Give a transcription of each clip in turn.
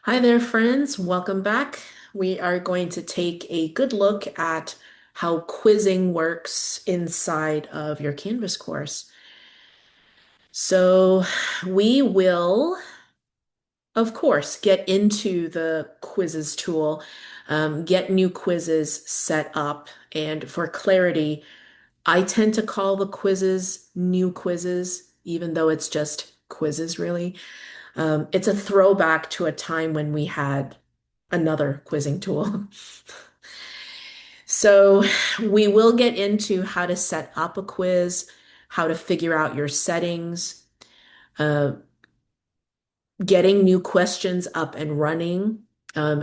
Hi there, friends. Welcome back. We are going to take a good look at how quizzing works inside of your Canvas course. So we will, of course, get into the quizzes tool, get new quizzes set up. And for clarity, I tend to call the quizzes new quizzes, even though it's just quizzes, really. It's a throwback to a time when we had another quizzing tool. So we will get into how to set up a quiz, how to figure out your settings, uh, getting new questions up and running,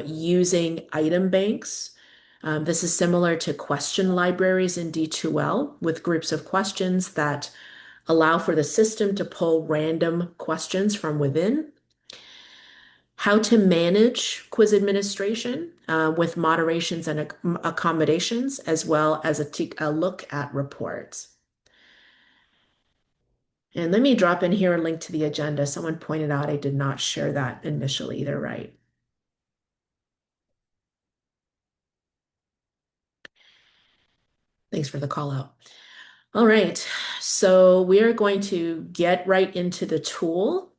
using item banks. This is similar to question libraries in D2L with groups of questions that allow for the system to pull random questions from within. How to manage quiz administration with moderations and accommodations, as well as a look at reports. And let me drop in here a link to the agenda. Someone pointed out I did not share that initially. They're right. Thanks for the call out. All right, so we are going to get right into the tool.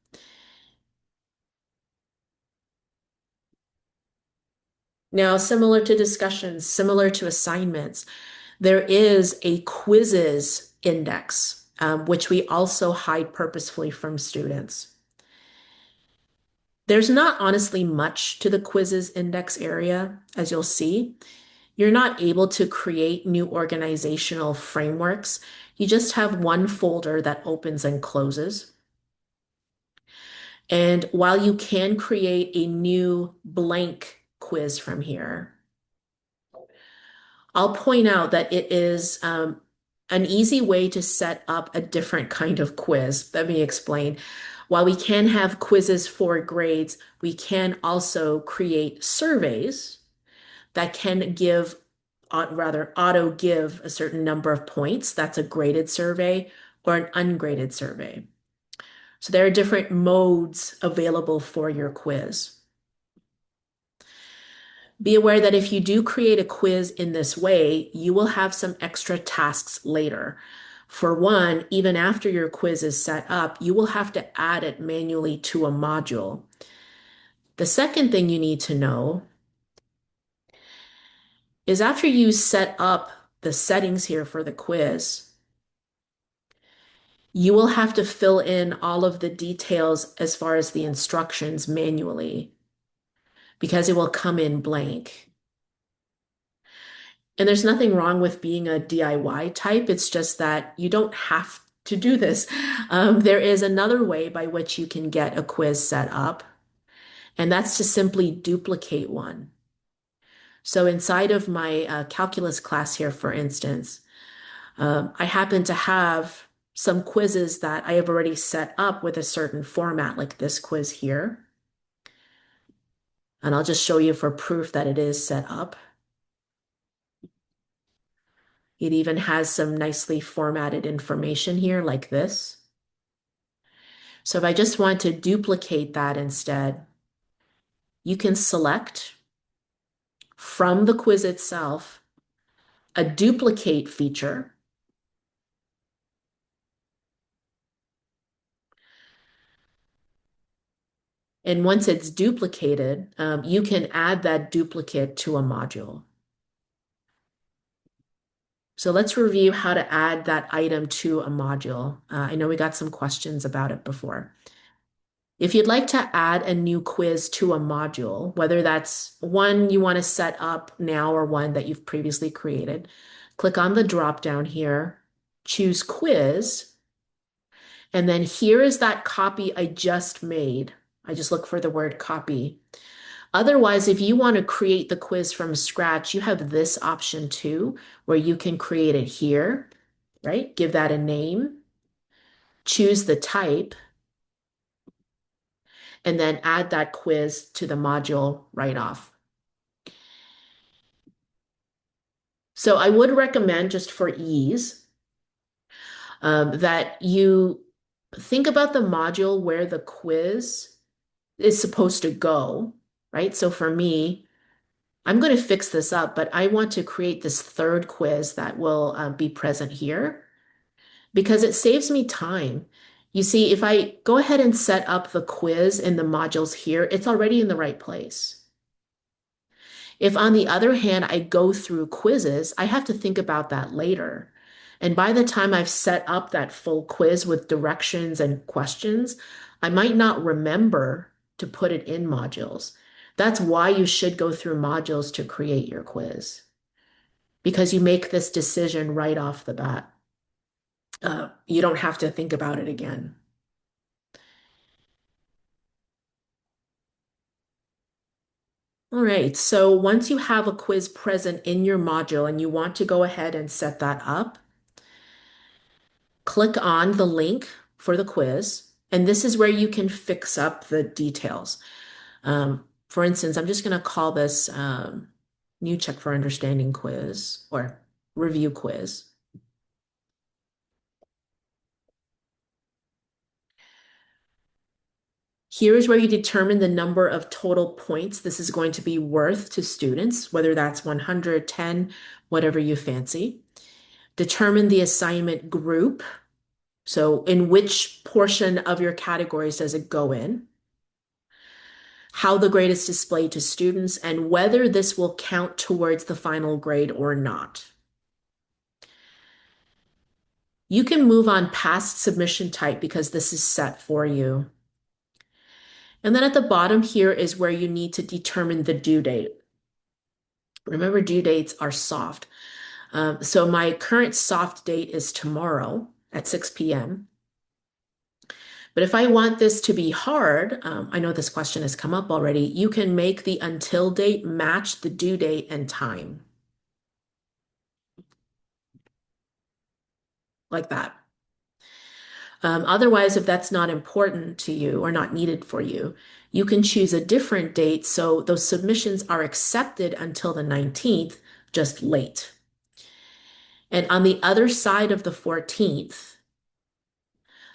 Now, similar to discussions, similar to assignments, there is a quizzes index, which we also hide purposefully from students. There's not honestly much to the quizzes index area, as you'll see. You're not able to create new organizational frameworks. You just have one folder that opens and closes. And while you can create a new blank quiz from here, I'll point out that it is an easy way to set up a different kind of quiz. Let me explain. While we can have quizzes for grades, we can also create surveys that can give, rather auto give a certain number of points. That's a graded survey or an ungraded survey. So there are different modes available for your quiz. Be aware that if you do create a quiz in this way, you will have some extra tasks later. For one, even after your quiz is set up, you will have to add it manually to a module. The second thing you need to know is after you set up the settings here for the quiz, you will have to fill in all of the details as far as the instructions manually because it will come in blank. And there's nothing wrong with being a DIY type. It's just that you don't have to do this. There is another way by which you can get a quiz set up, and that's to simply duplicate one. So inside of my calculus class here, for instance, I happen to have some quizzes that I have already set up with a certain format, like this quiz here. And I'll just show you for proof that it is set up. It even has some nicely formatted information here like this. So if I just want to duplicate that instead, you can select from the quiz itself a duplicate feature. And once it's duplicated, you can add that duplicate to a module. So let's review how to add that item to a module. I know we got some questions about it before. If you'd like to add a new quiz to a module, whether that's one you want to set up now or one that you've previously created, click on the drop down here, choose quiz, and then here is that copy I just made. I just look for the word copy. Otherwise, if you want to create the quiz from scratch, you have this option too, where you can create it here, right? Give that a name, choose the type, and then add that quiz to the module right off. So I would recommend, just for ease, that you think about the module where the quiz is supposed to go. right? So for me, I'm going to fix this up, but I want to create this third quiz that will be present here because it saves me time. You see, if I go ahead and set up the quiz in the modules here, it's already in the right place. If, on the other hand, I go through quizzes, I have to think about that later. And by the time I've set up that full quiz with directions and questions, I might not remember to put it in modules. That's why you should go through modules to create your quiz, because you make this decision right off the bat. You don't have to think about it again. All right, so once you have a quiz present in your module and you want to go ahead and set that up, click on the link for the quiz, and this is where you can fix up the details. For instance, I'm just going to call this new Check for Understanding quiz or review quiz. Here's where you determine the number of total points this is going to be worth to students, whether that's 110, whatever you fancy. Determine the assignment group. So in which portion of your categories does it go in? How the grade is displayed to students, and whether this will count towards the final grade or not. You can move on past submission type because this is set for you. And then at the bottom here is where you need to determine the due date. Remember, due dates are soft. So my current soft date is tomorrow at 6 p.m. But if I want this to be hard, I know this question has come up already, you can make the until date match the due date and time, like that. Otherwise, if that's not important to you or not needed for you, you can choose a different date so those submissions are accepted until the 19th, just late. And on the other side of the 14th,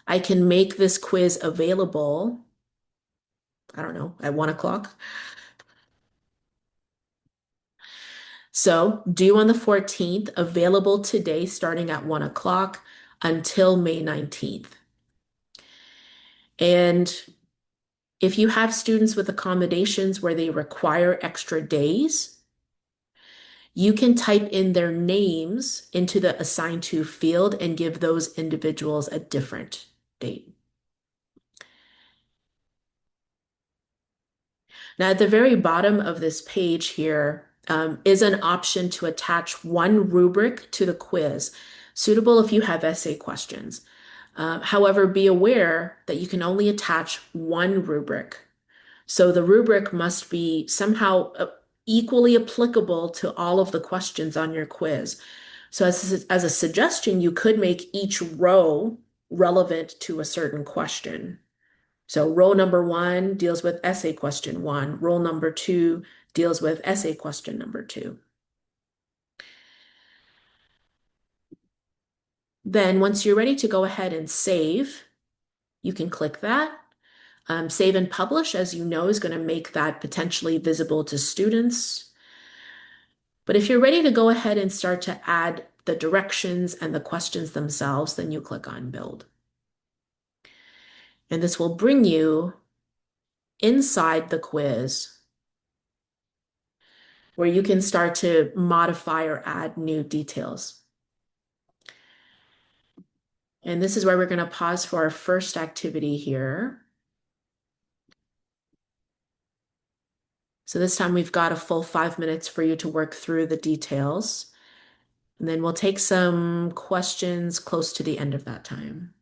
I can make this quiz available, I don't know, at 1 o'clock. So due on the 14th, available today starting at 1 o'clock until May 19th. And if you have students with accommodations where they require extra days, you can type in their names into the assigned to field and give those individuals a different date. Now, at the very bottom of this page here is an option to attach one rubric to the quiz, suitable if you have essay questions. However, be aware that you can only attach one rubric. So the rubric must be somehow equally applicable to all of the questions on your quiz. So as a suggestion, you could make each row relevant to a certain question. So row number 1 deals with essay question 1. Row number 2 deals with essay question number 2. Then once you're ready to go ahead and save, you can click that. Save and publish, as you know, is going to make that potentially visible to students. But if you're ready to go ahead and start to add the directions and the questions themselves, then you click on Build. And this will bring you inside the quiz where you can start to modify or add new details. And this is where we're going to pause for our first activity here. So this time we've got a full 5 minutes for you to work through the details. And then we'll take some questions close to the end of that time.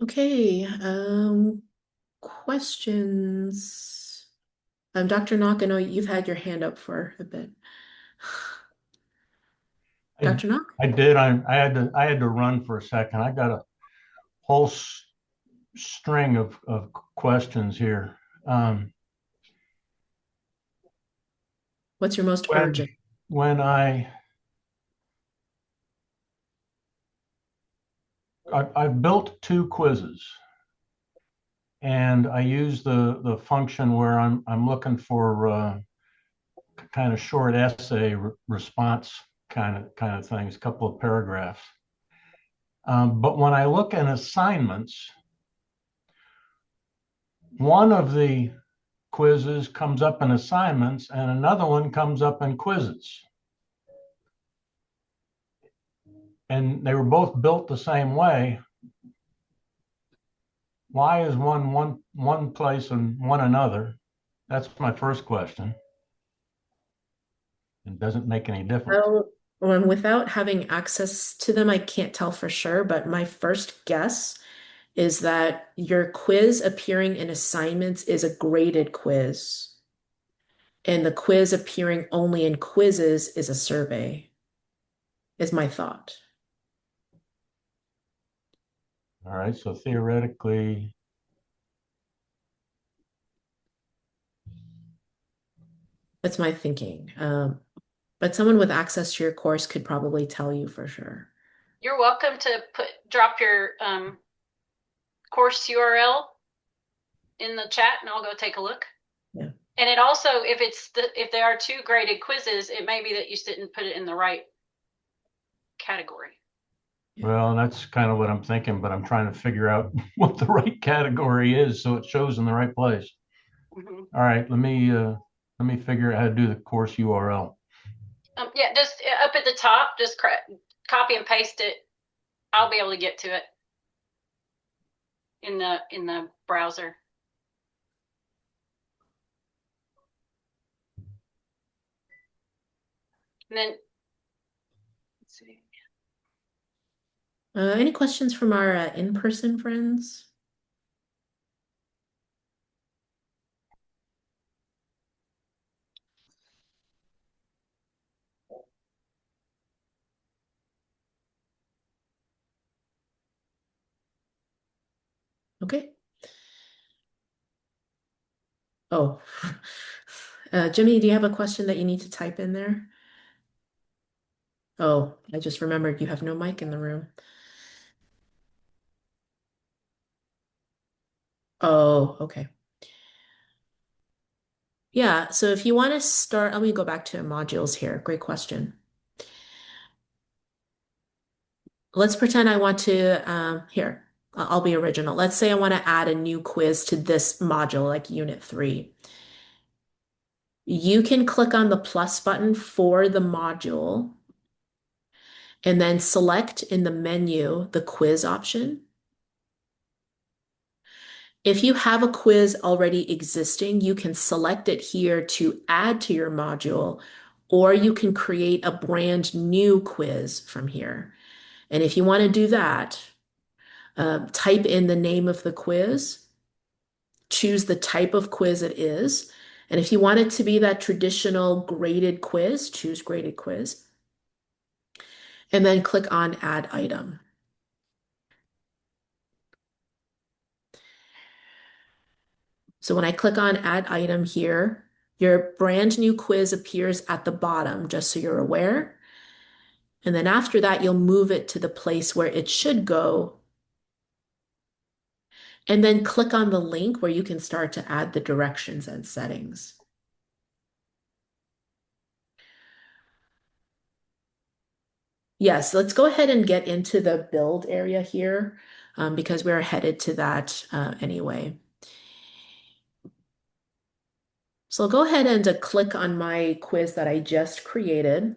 Okay, questions. Dr. Knock, I know you've had your hand up for a bit. I, Dr. Knock, I did. I had to run for a second. I got a whole string of questions here. Um, what's your most when urgent? when I've built two quizzes, and I use the function where I'm looking for kind of short essay response kind of things, a couple of paragraphs. But when I look at assignments, one of the quizzes comes up in assignments and another one comes up in quizzes. And they were both built the same way. Why is one place and one another? That's my first question. It doesn't make any difference. Well, without having access to them, I can't tell for sure, but my first guess is that your quiz appearing in assignments is a graded quiz, and the quiz appearing only in quizzes is a survey, is my thought. All right, so theoretically, That's my thinking. But someone with access to your course could probably tell you for sure. You're welcome to drop your course URL in the chat and I'll go take a look. Yeah. And it also, if there are two graded quizzes, it may be that you didn't put it in the right category. well, that's kind of what I'm thinking, but I'm trying to figure out what the right category is so it shows in the right place. Mm-hmm. All right, let me figure out how to do the course URL. Yeah, just up at the top, just copy and paste it. I'll be able to get to it in the browser. And then let's see. Any questions from our in-person friends? Okay. Oh, Jimmy, do you have a question that you need to type in there? Oh, I just remembered you have no mic in the room. Oh, okay. Yeah, so if you want to start, let me go back to modules here. Great question. Let's pretend I want to, here, I'll be original. Let's say I want to add a new quiz to this module, like Unit 3. You can click on the plus button for the module and then select in the menu the quiz option. If you have a quiz already existing, you can select it here to add to your module, or you can create a brand new quiz from here. And if you want to do that, type in the name of the quiz, choose the type of quiz it is. And if you want it to be that traditional graded quiz, choose graded quiz, and then click on Add Item. So when I click on Add Item here, your brand new quiz appears at the bottom, just so you're aware. And then after that, you'll move it to the place where it should go. And then click on the link where you can start to add the directions and settings. Yes, let's go ahead and get into the build area here because we're headed to that anyway. So I'll go ahead and click on my quiz that I just created.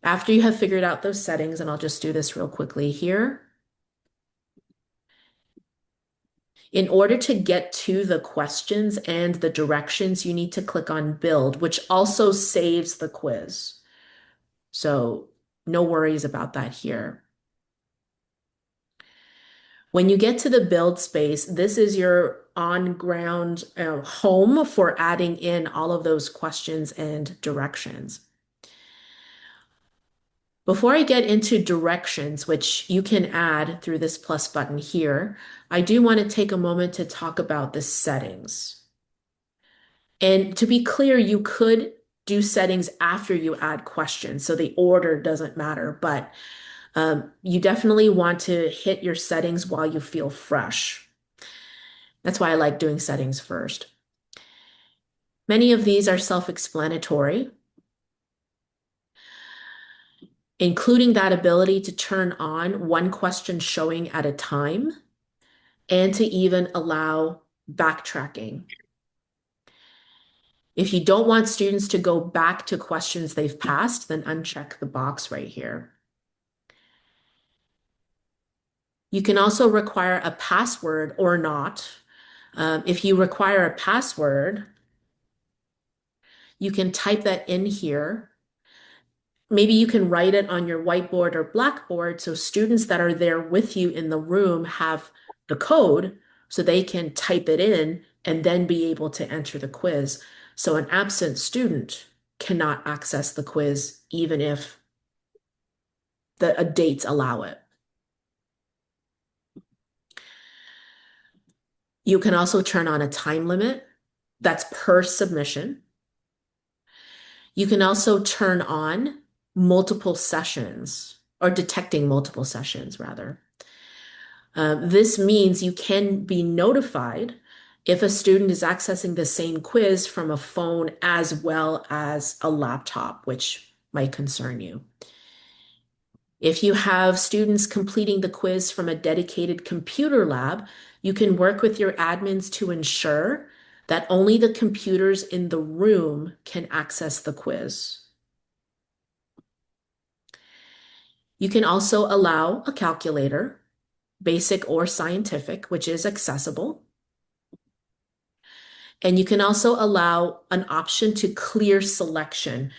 After you have figured out those settings, and I'll just do this real quickly here. In order to get to the questions and the directions, you need to click on Build, which also saves the quiz. So no worries about that here. When you get to the build space, this is your on-ground home for adding in all of those questions and directions. Before I get into directions, which you can add through this plus button here, I do want to take a moment to talk about the settings. And to be clear, you could do settings after you add questions, so the order doesn't matter, but you definitely want to hit your settings while you feel fresh. That's why I like doing settings first. Many of these are self-explanatory, including that ability to turn on one question showing at a time and to even allow backtracking. If you don't want students to go back to questions they've passed, then uncheck the box right here. You can also require a password or not. If you require a password, you can type that in here. Maybe you can write it on your whiteboard or blackboard so students that are there with you in the room have the code so they can type it in and then be able to enter the quiz. So an absent student cannot access the quiz even if the dates allow it. You can also turn on a time limit that's per submission. You can also turn on multiple sessions or detecting multiple sessions rather. This means you can be notified if a student is accessing the same quiz from a phone as well as a laptop, which might concern you. If you have students completing the quiz from a dedicated computer lab, you can work with your admins to ensure that only the computers in the room can access the quiz. You can also allow a calculator, basic or scientific, which is accessible. And you can also allow an option to clear selection,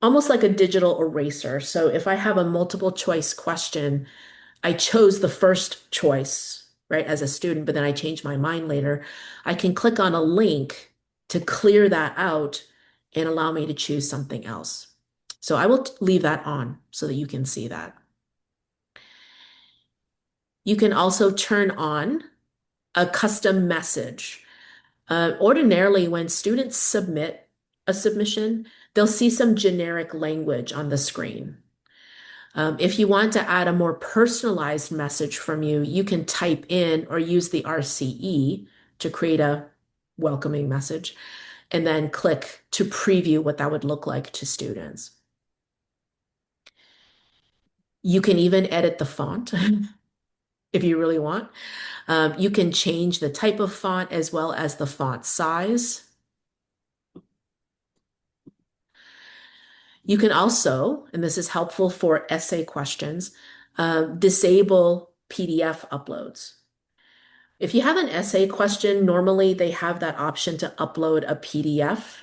almost like a digital eraser. So if I have a multiple choice question, I chose the first choice, right, as a student, but then I changed my mind later. I can click on a link to clear that out and allow me to choose something else. So I will leave that on so that you can see that. You can also turn on a custom message. Ordinarily, when students submit a submission, they'll see some generic language on the screen. If you want to add a more personalized message from you, you can type in or use the RCE to create a welcoming message and then click to preview what that would look like to students. You can even edit the font if you really want. You can change the type of font as well as the font size. You can also, and this is helpful for essay questions, disable PDF uploads. If you have an essay question, normally they have that option to upload a PDF.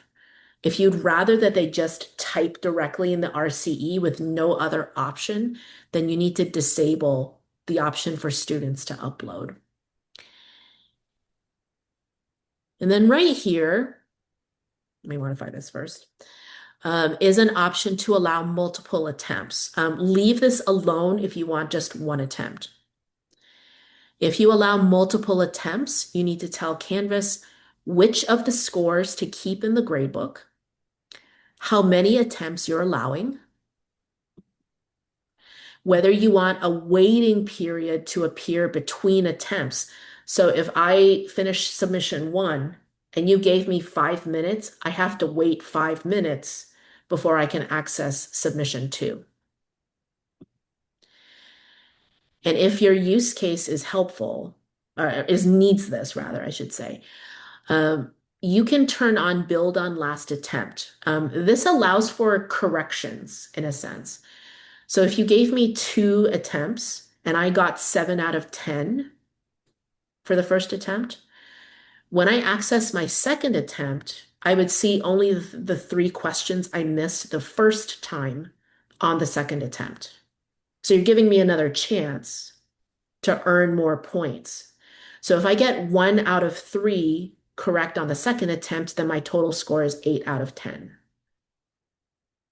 If you'd rather that they just type directly in the RCE with no other option, then you need to disable the option for students to upload. And then right here, let me modify this first, is an option to allow multiple attempts. Leave this alone if you want just one attempt. If you allow multiple attempts, you need to tell Canvas which of the scores to keep in the gradebook, how many attempts you're allowing, whether you want a waiting period to appear between attempts. So if I finish submission 1 and you gave me 5 minutes, I have to wait 5 minutes before I can access submission 2. And if your use case is helpful, or needs this rather, I should say, you can turn on build on last attempt. This allows for corrections in a sense. So if you gave me 2 attempts and I got 7 out of 10 for the first attempt, when I access my second attempt, I would see only the 3 questions I missed the first time on the second attempt. So you're giving me another chance to earn more points. So if I get 1 out of 3 correct on the second attempt, then my total score is 8 out of 10.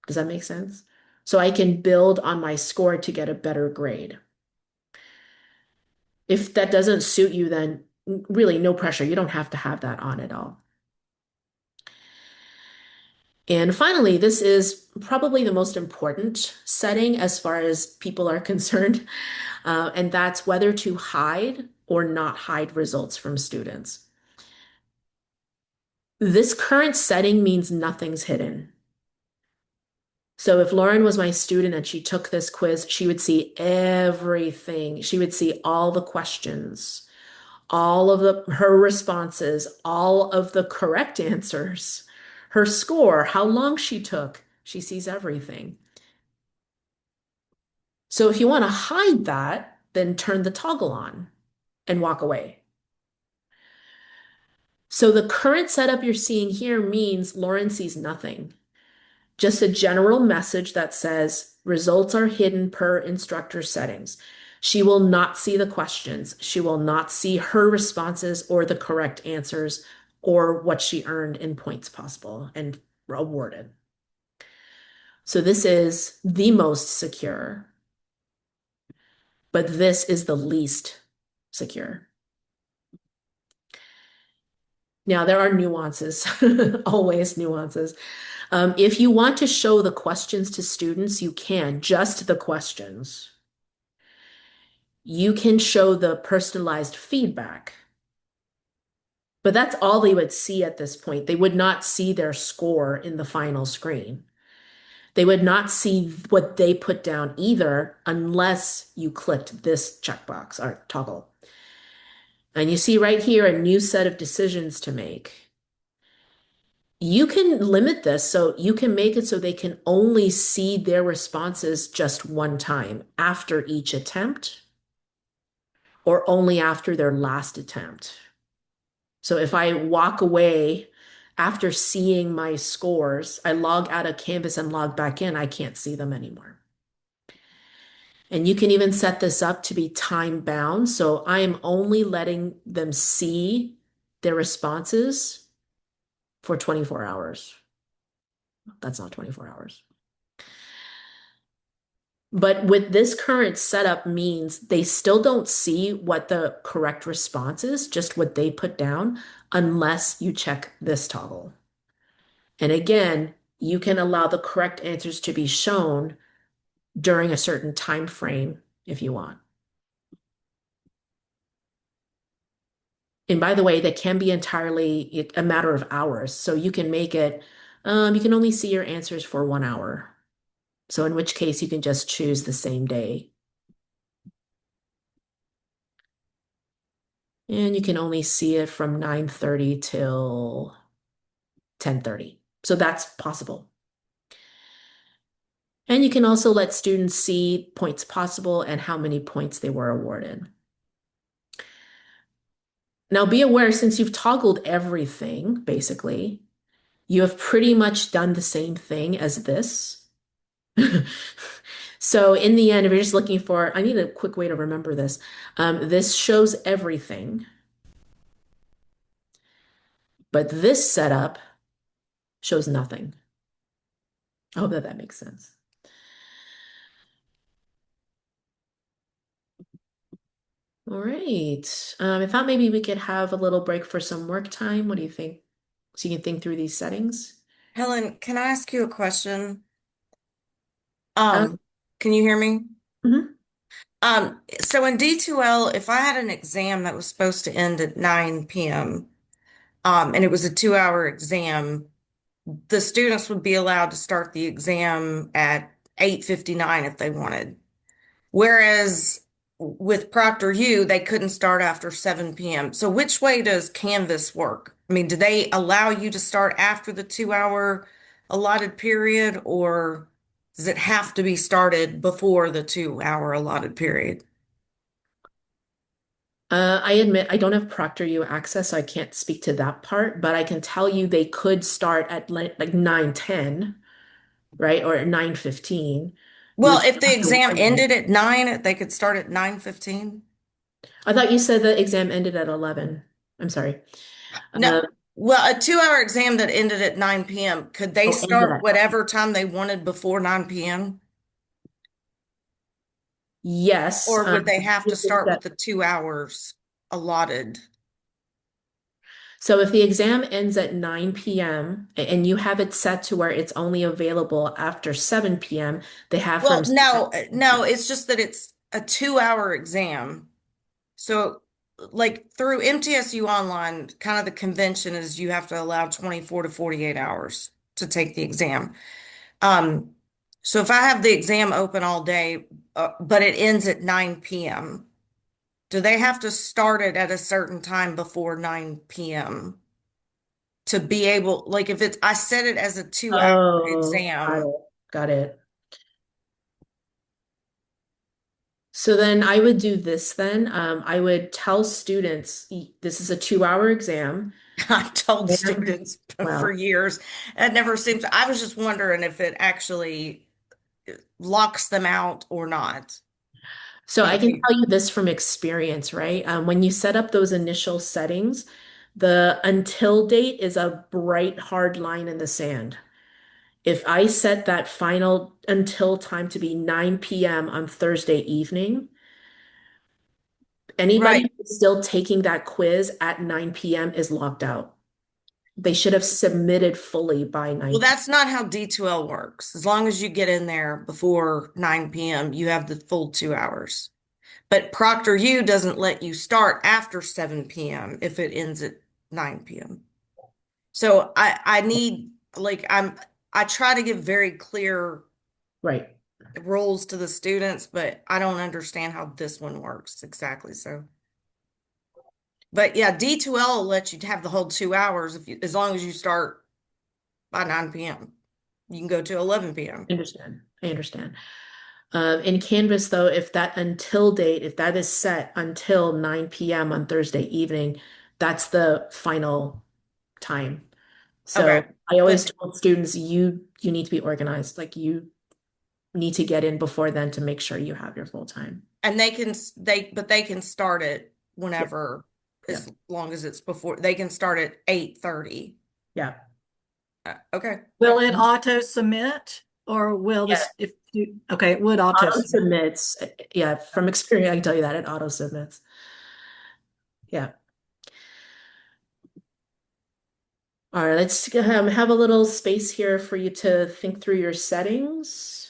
Does that make sense? So I can build on my score to get a better grade. If that doesn't suit you, then really no pressure. You don't have to have that on at all. And finally, this is probably the most important setting as far as people are concerned, and that's whether to hide or not hide results from students. This current setting means nothing's hidden. So if Lauren was my student and she took this quiz, she would see everything. She would see all the questions, all of her responses, all of the correct answers, her score, how long she took. She sees everything. So if you want to hide that, then turn the toggle on and walk away. So the current setup you're seeing here means Lauren sees nothing. Just a general message that says results are hidden per instructor settings. She will not see the questions. She will not see her responses or the correct answers or what she earned in points possible and awarded. So this is the most secure, but this is the least secure. Now, there are nuances, always nuances. If you want to show the questions to students, you can, just the questions. You can show the personalized feedback, but that's all they would see at this point. They would not see their score in the final screen. They would not see what they put down either unless you clicked this checkbox or toggle. And you see right here a new set of decisions to make. You can limit this so you can make it so they can only see their responses just one time after each attempt or only after their last attempt. So if I walk away after seeing my scores, I log out of Canvas and log back in, I can't see them anymore. And you can even set this up to be time bound. So I am only letting them see their responses for 24 hours. That's not 24 hours. But with this current setup means they still don't see what the correct response is, just what they put down, unless you check this toggle. And again, you can allow the correct answers to be shown during a certain time frame if you want. And by the way, that can be entirely a matter of hours. So you can make it, you can only see your answers for 1 hour. So in which case you can just choose the same day. And you can only see it from 9:30 till 10:30. So that's possible. And you can also let students see points possible and how many points they were awarded. Now be aware, since you've toggled everything, basically, you have pretty much done the same thing as this. So in the end, if you're just looking for, I need a quick way to remember this. This shows everything, but this setup shows nothing. I hope that that makes sense. All right. I thought maybe we could have a little break for some work time. What do you think? So you can think through these settings. Helen, can I ask you a question? Uh, Can you hear me? mhm. So in D2L, if I had an exam that was supposed to end at 9 p.m., and it was a 2-hour exam, the students would be allowed to start the exam at 8:59 if they wanted. Whereas with ProctorU, they couldn't start after 7 p.m. So which way does Canvas work? I mean, do they allow you to start after the 2-hour allotted period, or does it have to be started before the 2-hour allotted period? I admit I don't have ProctorU access, so I can't speak to that part, but I can tell you they could start at like 9:10, right? Or at 9:15. You Well, would if still the have to exam arrive. ended at 9, they could start at 9:15. I thought you said the exam ended at 11. I'm sorry. No, Uh, well, a 2 hour exam that ended at 9 p.m. Could they oh, ended start at. whatever time they wanted before 9 p.m.? Yes. Or would they have to If it's start with the 2 hours allotted? So if the exam ends at 9 p.m. and you have it set to where it's only available after 7 p.m., they have Well, from no, no, it's just that it's a 2 hour exam. So, like through MTSU Online, kind of the convention is you have to allow 24 to 48 hours to take the exam. Um, so if I have the exam open all day, but it ends at 9 p.m., do they have to start it at a certain time before 9 p.m. to be able, like if it's, I set it as a 2 hour Oh, got exam. it. Got it. So then I would do this then. I would tell students this is a 2 hour exam. I've told And, students for well, years. It never seems, I was just wondering if it actually locks them out or not. so I If can they, tell you this from experience, right? When you set up those initial settings, the until date is a bright, hard line in the sand. If I set that final until time to be 9 p.m. on Thursday evening, right. anybody who's still taking that quiz at 9 p.m. is locked out. They should have submitted fully by Well, 9 p.m. that's not how D2L works. As long as you get in there before 9 p.m., you have the full 2 hours. But Proctor U doesn't let you start after 7 p.m. if it ends at 9 p.m. So I need like I try to give very clear Right. rules to the students, but I don't understand how this one works exactly. So, but yeah, D2L will let you have the whole 2 hours if you, as long as you start by 9 p.m. You can go to 11 p.m. I understand. I understand. In Canvas, though, if that until date, if that is set until 9 p.m. on Thursday evening, that's the final time. Okay. So I always But told students, you need to be organized. Like you need to get in before then to make sure you have your full time. and they can start it Yeah, whenever yeah, as long as it's before they can start at 8:30. yeah. Okay. Will it auto submit or will Yeah, this, if you, okay, it would auto auto submit. submits. Yeah, from experience, I can tell you that it auto submits. Yeah. All right, let's have a little space here for you to think through your settings.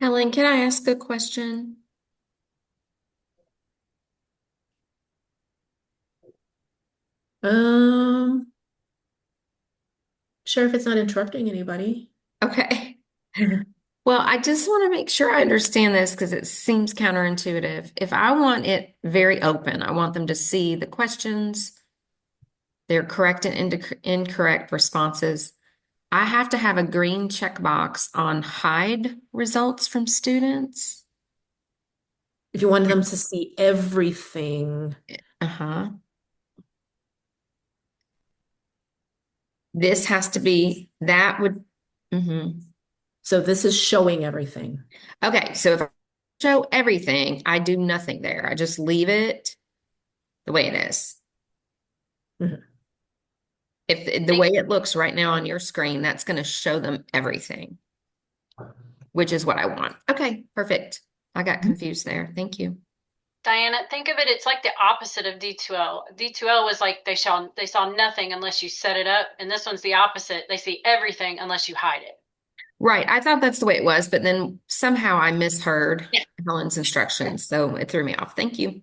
Helen, can I ask a question? Um, sure, if it's not interrupting anybody. Okay. Well, I just want to make sure I understand this because it seems counterintuitive. If I want it very open, I want them to see the questions, their correct and incorrect responses. I have to have a green checkbox on hide results from students. If you want them to see everything, Uh-huh. This has to be, that would, mhm. so this is showing everything. Okay, so if I show everything, I do nothing there. I just leave it the way it is. Mhm. If the way it looks right now on your screen, that's going to show them everything, which is what I want. Okay, perfect. I got confused there. Thank you. Diana, think of it, it's like the opposite of D2L. D2L was like they saw nothing unless you set it up, and this one's the opposite. They see everything unless you hide it. Right, I thought that's the way it was, but then somehow I misheard Yeah. Helen's instructions, so it threw me off. Thank you.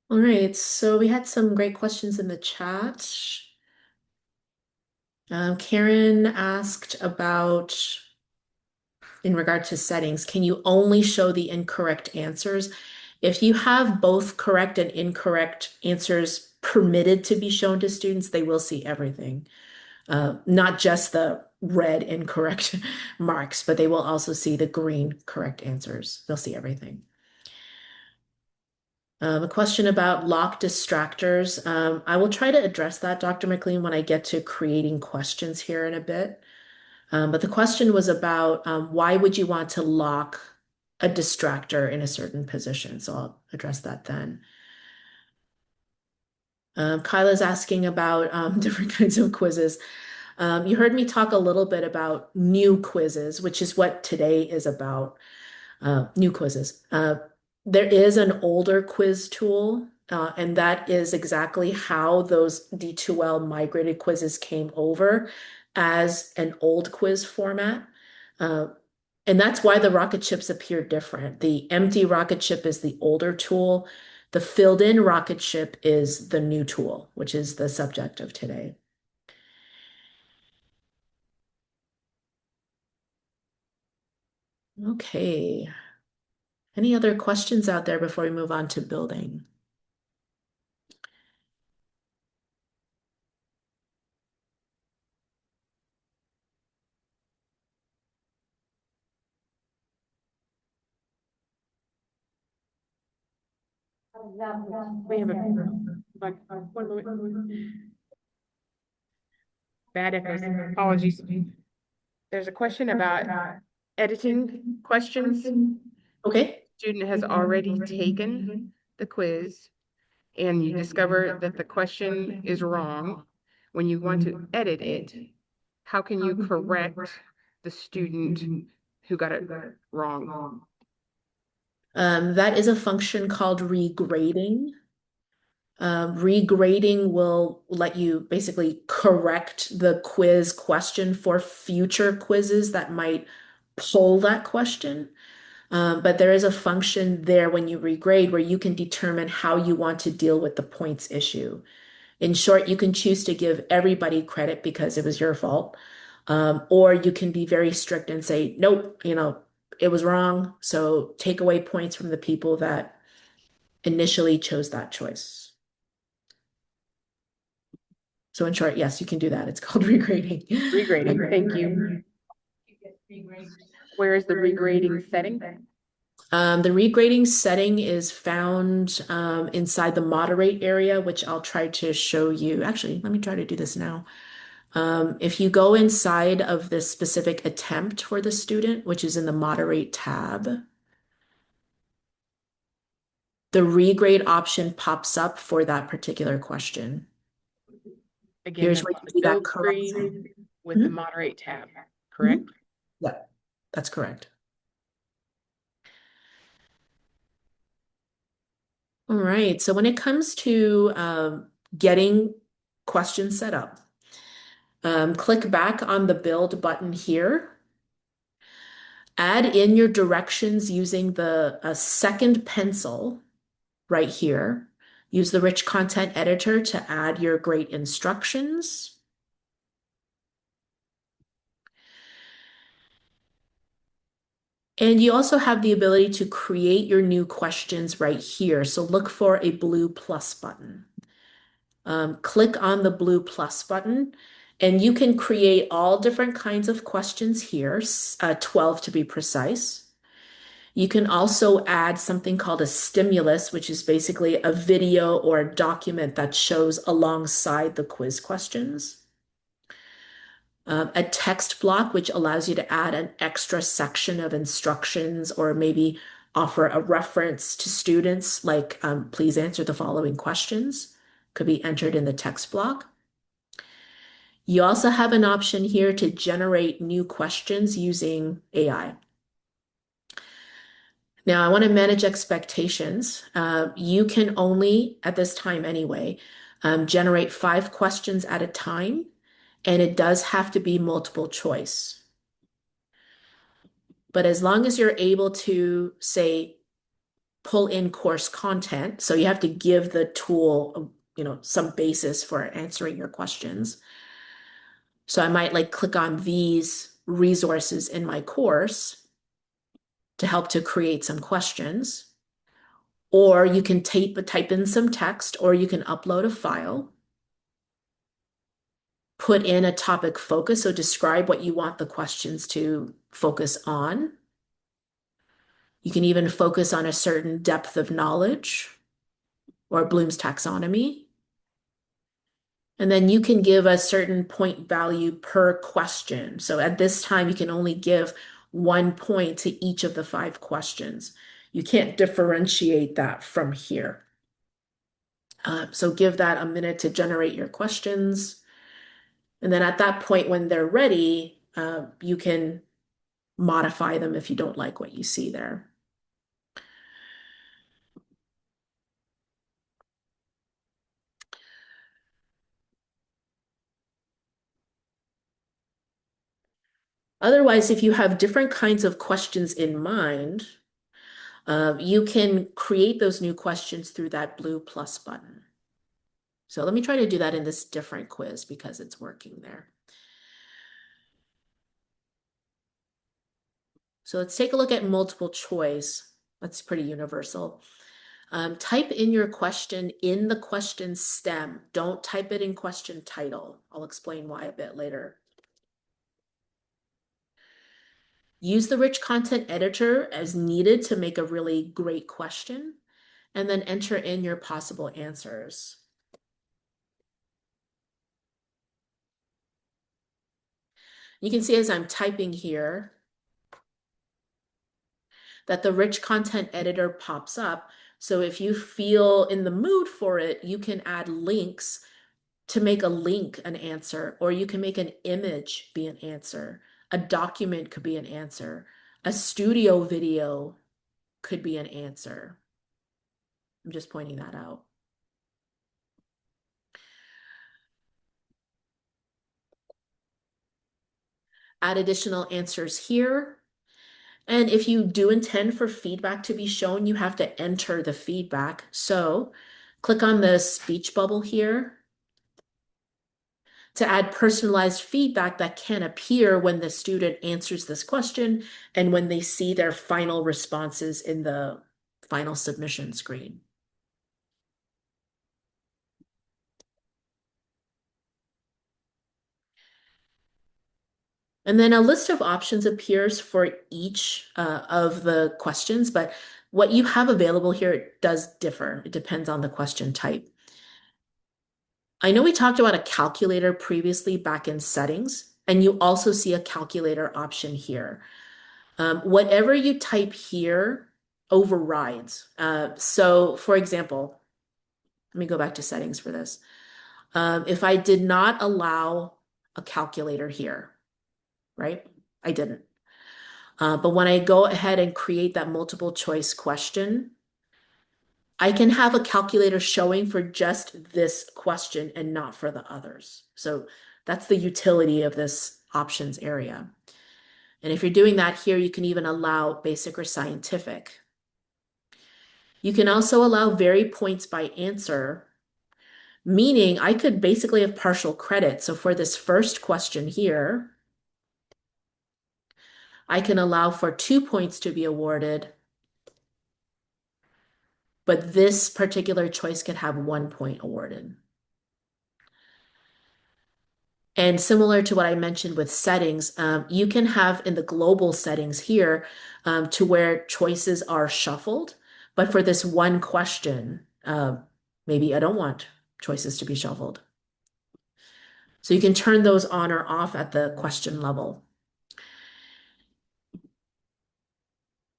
All right, so we had some great questions in the chat. Karen asked about, in regard to settings, can you only show the incorrect answers? If you have both correct and incorrect answers permitted to be shown to students, they will see everything. Not just the red incorrect marks, but they will also see the green correct answers. They'll see everything. A question about lock distractors. I will try to address that, Dr. McLean, when I get to creating questions here in a bit. But the question was about why would you want to lock a distractor in a certain position? So I'll address that then. Kyla's asking about different kinds of quizzes. You heard me talk a little bit about new quizzes, which is what today is about. New quizzes. There is an older quiz tool, and that is exactly how those D2L migrated quizzes came over as an old quiz format. Uh, and that's why the rocket ships appear different. The empty rocket ship is the older tool. The filled in rocket ship is the new tool, which is the subject of today. Okay. Any other questions out there before we move on to building? We have one moment. Bad echoes. Apologies. There's a question about editing questions. Okay. Student has already taken the quiz and you discover that the question is wrong. when you want to edit it, how can you correct the student who got it wrong? That is a function called regrading. Regrading will let you basically correct the quiz question for future quizzes that might pull that question. But there is a function there when you regrade where you can determine how you want to deal with the points issue. In short, you can choose to give everybody credit because it was your fault. Or you can be very strict and say, nope, it was wrong. So take away points from the people that initially chose that choice. So in short, yes, you can do that. It's called regrading. Regrading, thank you. Where is the regrading setting? The regrading setting is found inside the moderate area, which I'll try to show you. Actually, let me try to do this now. If you go inside of this specific attempt for the student, which is in the moderate tab, the regrade option pops up for that particular question. Again, Here's that's where the you see that build correction. screen with the moderate tab, correct? Yeah, that's correct. All right, so when it comes to getting questions set up, click back on the build button here. Add in your directions using the second pencil right here. Use the rich content editor to add your great instructions. And you also have the ability to create your new questions right here. So look for a blue plus button. Click on the blue plus button, and you can create all different kinds of questions here, 12 to be precise. You can also add something called a stimulus, which is basically a video or a document that shows alongside the quiz questions. A text block, which allows you to add an extra section of instructions or maybe offer a reference to students, like please answer the following questions, could be entered in the text block. You also have an option here to generate new questions using AI. Now, I want to manage expectations. You can only, at this time anyway, generate 5 questions at a time, and it does have to be multiple choice. But as long as you're able to, say, pull in course content, so you have to give the tool, some basis for answering your questions. So I might click on these resources in my course to help to create some questions. Or you can type in some text, or you can upload a file. Put in a topic focus, so describe what you want the questions to focus on. You can even focus on a certain depth of knowledge or Bloom's taxonomy. And then you can give a certain point value per question. So at this time, you can only give 1 point to each of the 5 questions. You can't differentiate that from here. So give that a minute to generate your questions. And then at that point, when they're ready, you can modify them if you don't like what you see there. Otherwise, if you have different kinds of questions in mind, you can create those new questions through that blue plus button. So let me try to do that in this different quiz because it's working there. So let's take a look at multiple choice. That's pretty universal. Type in your question in the question stem. Don't type it in question title. I'll explain why a bit later. Use the rich content editor as needed to make a really great question, and then enter in your possible answers. You can see as I'm typing here that the rich content editor pops up. So if you feel in the mood for it, you can add links to make a link an answer, or you can make an image be an answer. A document could be an answer. A studio video could be an answer. I'm just pointing that out. Add additional answers here. And if you do intend for feedback to be shown, you have to enter the feedback. So click on the speech bubble here to add personalized feedback that can appear when the student answers this question and when they see their final responses in the final submission screen. And then a list of options appears for each of the questions, but what you have available here does differ. It depends on the question type. I know we talked about a calculator previously back in settings, and you also see a calculator option here. Whatever you type here overrides. So for example, let me go back to settings for this. If I did not allow a calculator here, right? I didn't. But when I go ahead and create that multiple choice question, I can have a calculator showing for just this question and not for the others. So that's the utility of this options area. And if you're doing that here, you can even allow basic or scientific. You can also allow vary points by answer, meaning I could basically have partial credit. So for this first question here, I can allow for 2 points to be awarded, but this particular choice could have 1 point awarded. And similar to what I mentioned with settings, you can have in the global settings here to where choices are shuffled. But for this one question, maybe I don't want choices to be shuffled. So you can turn those on or off at the question level.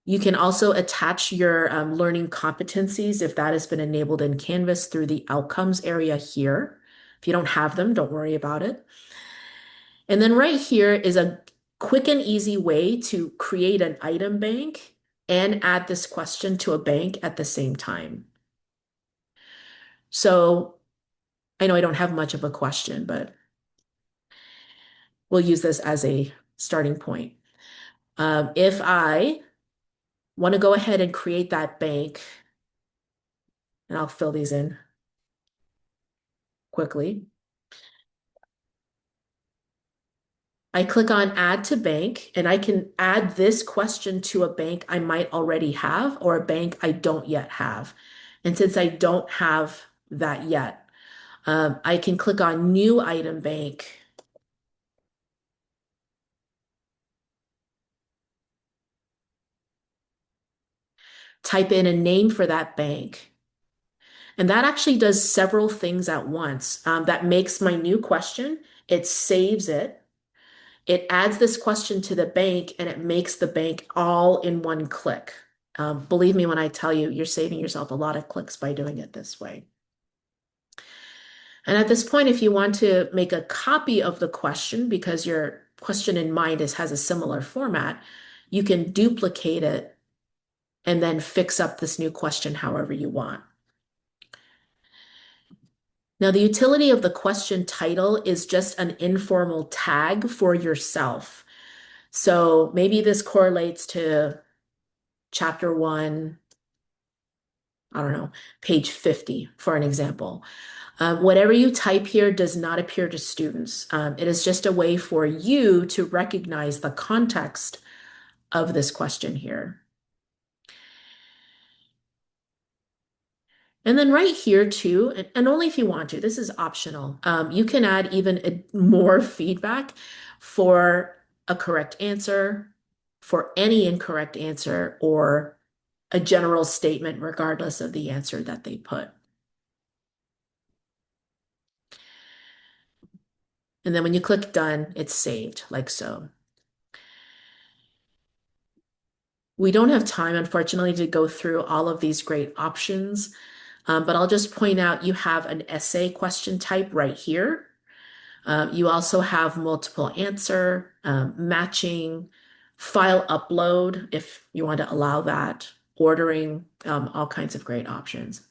You can also attach your learning competencies if that has been enabled in Canvas through the outcomes area here. If you don't have them, don't worry about it. And then right here is a quick and easy way to create an item bank and add this question to a bank at the same time. So I know I don't have much of a question, but we'll use this as a starting point. If I want to go ahead and create that bank, and I'll fill these in quickly. I click on add to bank, and I can add this question to a bank I might already have or a bank I don't yet have. And since I don't have that yet, I can click on new item bank. Type in a name for that bank. And that actually does several things at once. That makes my new question, it saves it. It adds this question to the bank and it makes the bank all in one click. Believe me when I tell you, you're saving yourself a lot of clicks by doing it this way. And at this point, if you want to make a copy of the question because your question in mind has a similar format, you can duplicate it and then fix up this new question however you want. Now, the utility of the question title is just an informal tag for yourself. So maybe this correlates to chapter 1, I don't know, page 50, for an example. Whatever you type here does not appear to students. It is just a way for you to recognize the context of this question here. And then right here too, and only if you want to, this is optional. You can add even more feedback for a correct answer, for any incorrect answer, or a general statement regardless of the answer that they put. And then when you click done, it's saved like so. We don't have time, unfortunately, to go through all of these great options. But I'll just point out you have an essay question type right here. You also have multiple answer, matching, file upload if you want to allow that, ordering, all kinds of great options.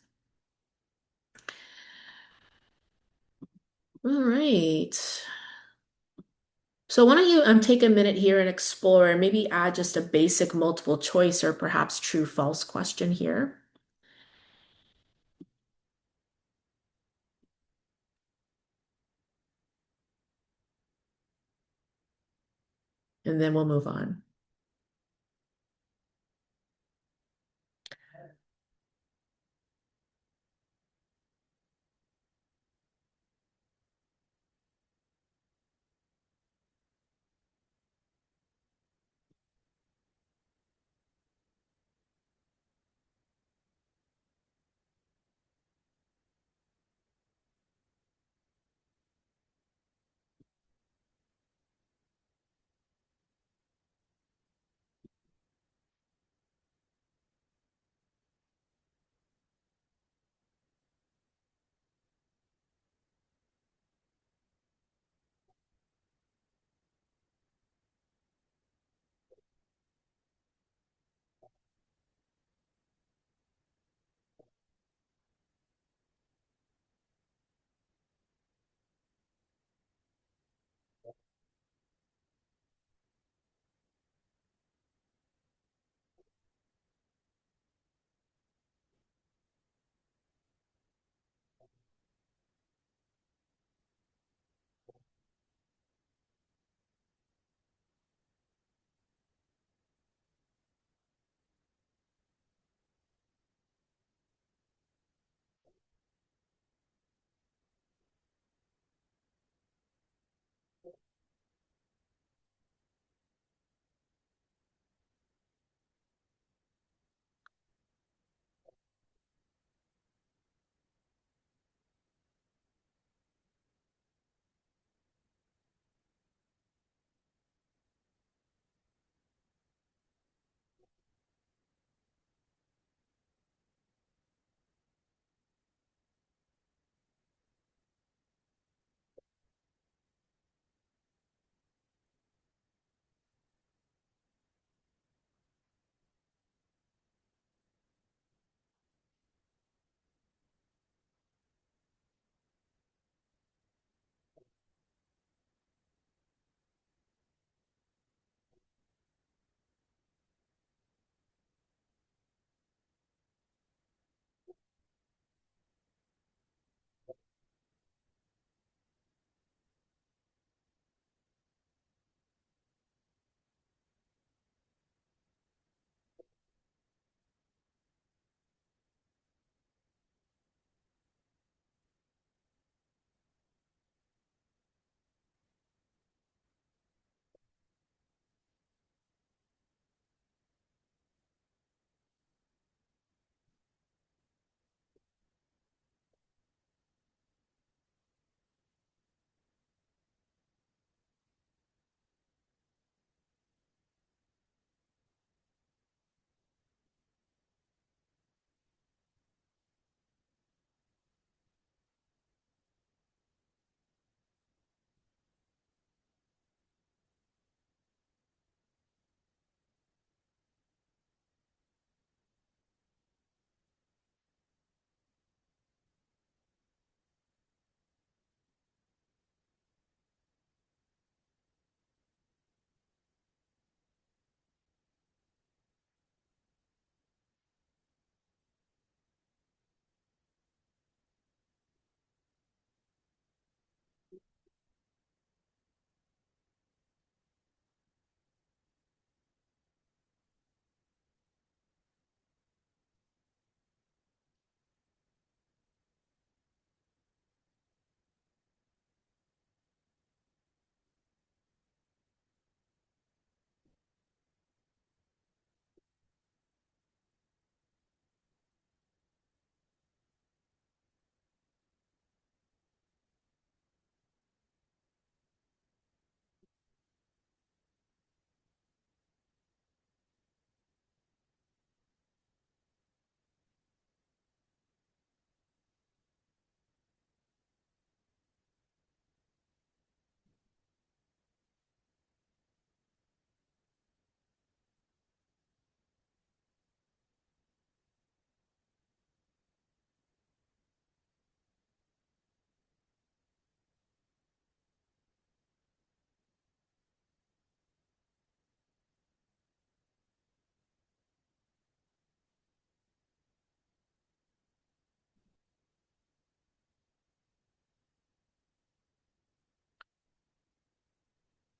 All right. So why don't you take a minute here and explore and maybe add just a basic multiple choice or perhaps true false question here. And then we'll move on.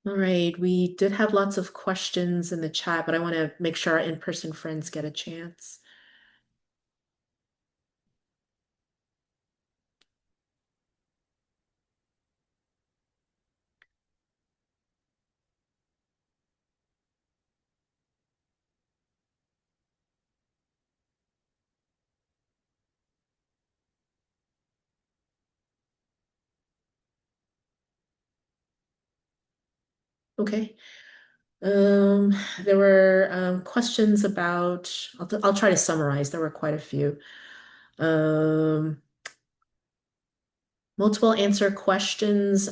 All right, we did have lots of questions in the chat, but I want to make sure our in-person friends get a chance. Okay. Um, there were questions about, I'll try to summarize. There were quite a few. Um, multiple answer questions.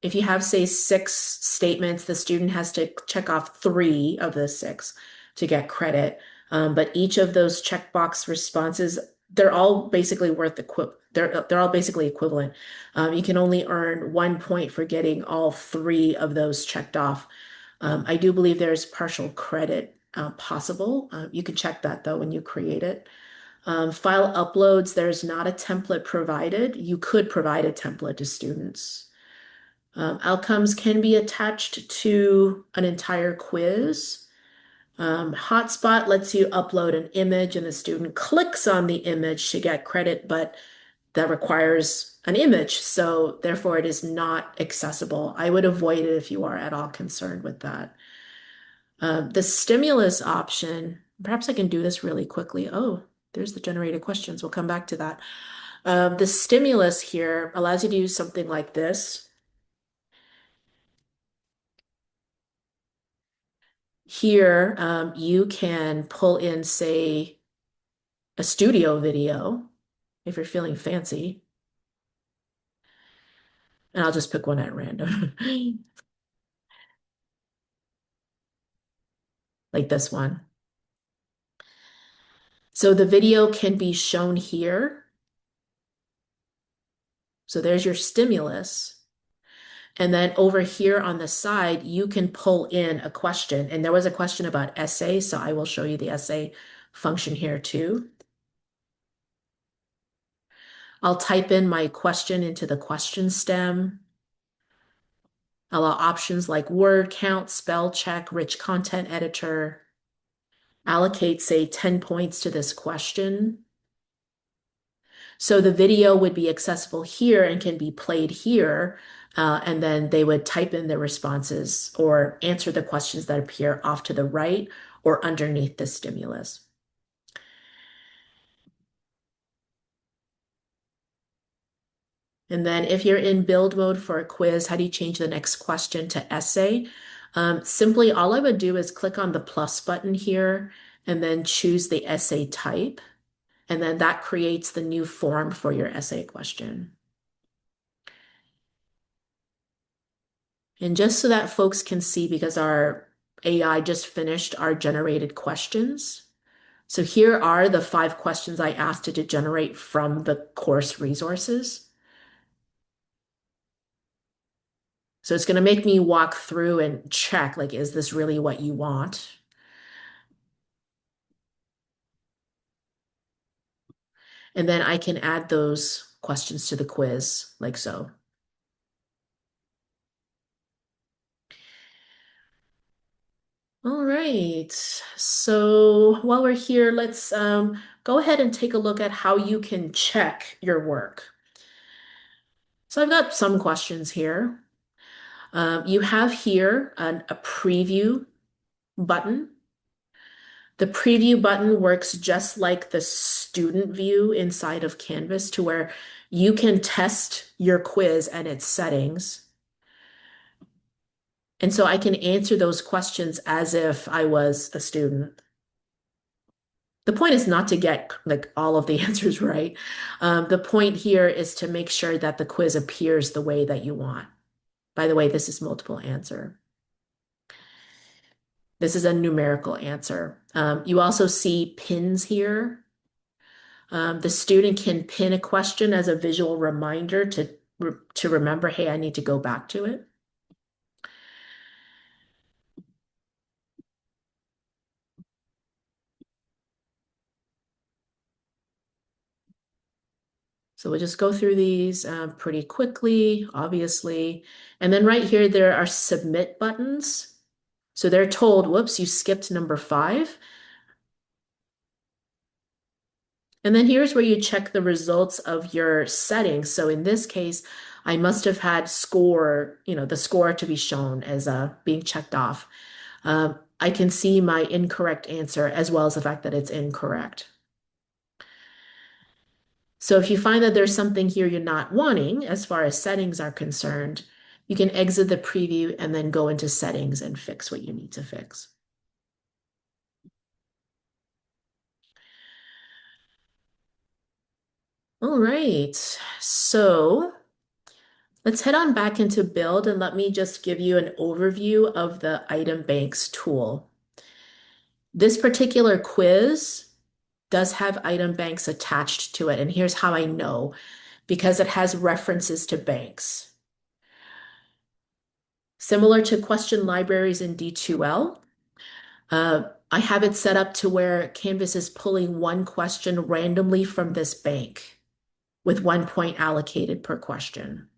If you have, say, 6 statements, the student has to check off 3 of the 6 to get credit. But each of those checkbox responses, they're all basically they're all basically equivalent. You can only earn 1 point for getting all 3 of those checked off. I do believe there's partial credit possible. You can check that though when you create it. File uploads, there's not a template provided. You could provide a template to students. Outcomes can be attached to an entire quiz. Hotspot lets you upload an image and the student clicks on the image to get credit, but that requires an image, so therefore it is not accessible. I would avoid it if you are at all concerned with that. The stimulus option, perhaps I can do this really quickly. Oh, there's the generated questions. We'll come back to that. The stimulus here allows you to do something like this. Here, you can pull in, say, a studio video if you're feeling fancy. And I'll just pick one at random, like this one. So the video can be shown here. So there's your stimulus. And then over here on the side, you can pull in a question. And there was a question about essay, so I will show you the essay function here too. I'll type in my question into the question stem. Allow options like word count, spell check, rich content editor. Allocate, say, 10 points to this question. So the video would be accessible here and can be played here. And then they would type in their responses or answer the questions that appear off to the right or underneath the stimulus. And then if you're in build mode for a quiz, how do you change the next question to essay? Simply, all I would do is click on the plus button here and then choose the essay type. And then that creates the new form for your essay question. And just so that folks can see, because our AI just finished our generated questions. So here are the 5 questions I asked it to generate from the course resources. So it's going to make me walk through and check, like, is this really what you want? And then I can add those questions to the quiz, like so. All right. So while we're here, let's go ahead and take a look at how you can check your work. So I've got some questions here. You have here a preview button. The preview button works just like the student view inside of Canvas, to where you can test your quiz and its settings. And so I can answer those questions as if I was a student. The point is not to get like all of the answers right. The point here is to make sure that the quiz appears the way that you want. By the way, this is multiple answer. This is a numerical answer. You also see pins here. The student can pin a question as a visual reminder to remember, hey, I need to go back to it. So we'll just go through these pretty quickly, obviously. And then right here, there are submit buttons. So they're told, whoops, you skipped number 5. And then here's where you check the results of your settings. So in this case, I must have had score, the score to be shown as being checked off. I can see my incorrect answer as well as the fact that it's incorrect. So if you find that there's something here you're not wanting as far as settings are concerned, you can exit the preview and then go into settings and fix what you need to fix. All right, so let's head on back into Build and let me just give you an overview of the Item Banks tool. This particular quiz does have item banks attached to it, and here's how I know, because it has references to banks. Similar to question libraries in D2L, I have it set up to where Canvas is pulling one question randomly from this bank with 1 point allocated per question.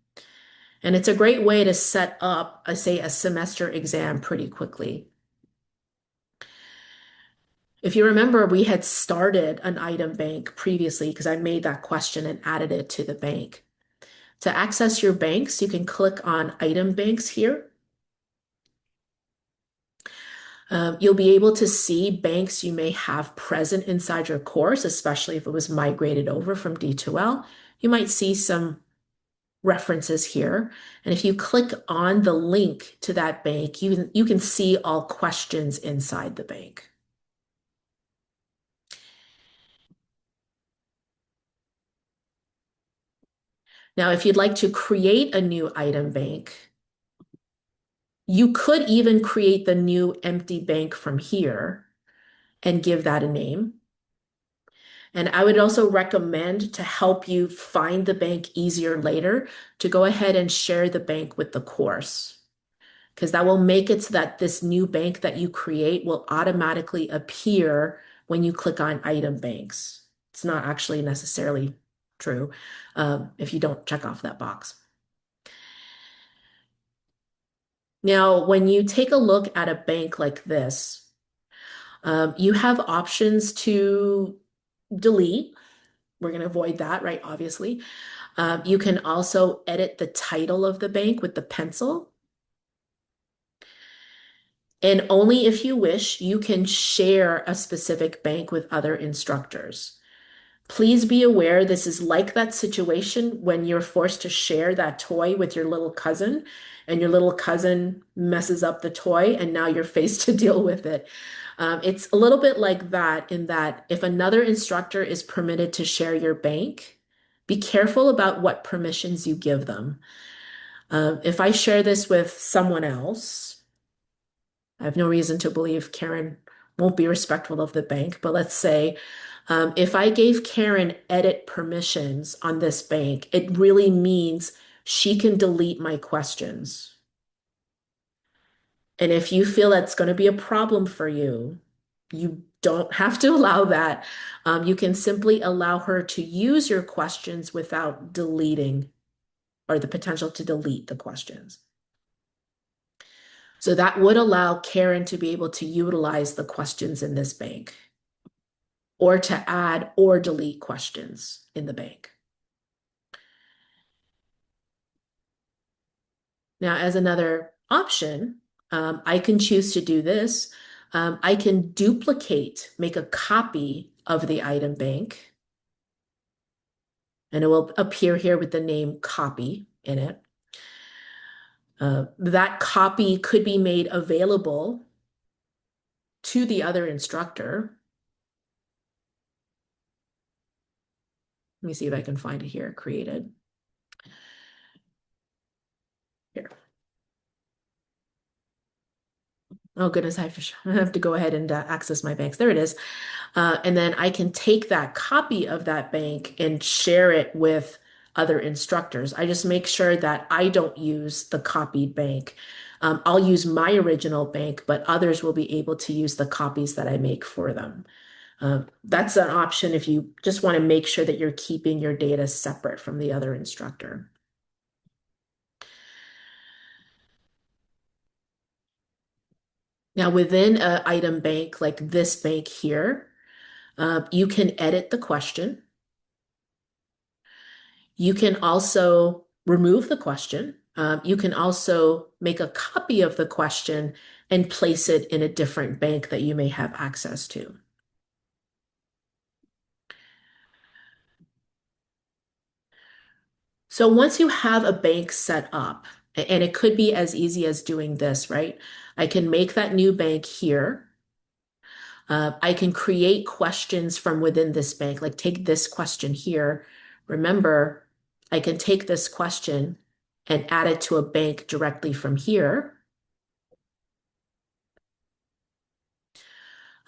And it's a great way to set up, say, a semester exam pretty quickly. If you remember, we had started an item bank previously because I made that question and added it to the bank. To access your banks, you can click on Item Banks here. You'll be able to see banks you may have present inside your course, especially if it was migrated over from D2L. You might see some references here. And if you click on the link to that bank, you can see all questions inside the bank. Now, if you'd like to create a new item bank, you could even create the new empty bank from here and give that a name. And I would also recommend, to help you find the bank easier later, to go ahead and share the bank with the course, because that will make it so that this new bank that you create will automatically appear when you click on item banks. It's not actually necessarily true if you don't check off that box. Now, when you take a look at a bank like this, you have options to delete. We're going to avoid that, right? Obviously. You can also edit the title of the bank with the pencil. And only if you wish, you can share a specific bank with other instructors. Please be aware this is like that situation when you're forced to share that toy with your little cousin, and your little cousin messes up the toy and now you're faced to deal with it. It's a little bit like that, in that if another instructor is permitted to share your bank, be careful about what permissions you give them. If I share this with someone else, I have no reason to believe Karen won't be respectful of the bank, but let's say if I gave Karen edit permissions on this bank, it really means she can delete my questions. And if you feel that's going to be a problem for you, you don't have to allow that. You can simply allow her to use your questions without deleting, or the potential to delete the questions. So that would allow Karen to be able to utilize the questions in this bank, or to add or delete questions in the bank. Now, as another option, I can choose to do this. I can duplicate, make a copy of the item bank, and it will appear here with the name copy in it. That copy could be made available to the other instructor. Let me see if I can find it here, created. Here. Oh goodness, I have to go ahead and access my banks. There it is. And then I can take that copy of that bank and share it with other instructors. I just make sure that I don't use the copied bank. I'll use my original bank, but others will be able to use the copies that I make for them. That's an option if you just want to make sure that you're keeping your data separate from the other instructor. Now, within an item bank like this bank here, you can edit the question. You can also remove the question. You can also make a copy of the question and place it in a different bank that you may have access to. So once you have a bank set up, and it could be as easy as doing this, right? I can make that new bank here. I can create questions from within this bank, like take this question here. Remember, I can take this question and add it to a bank directly from here.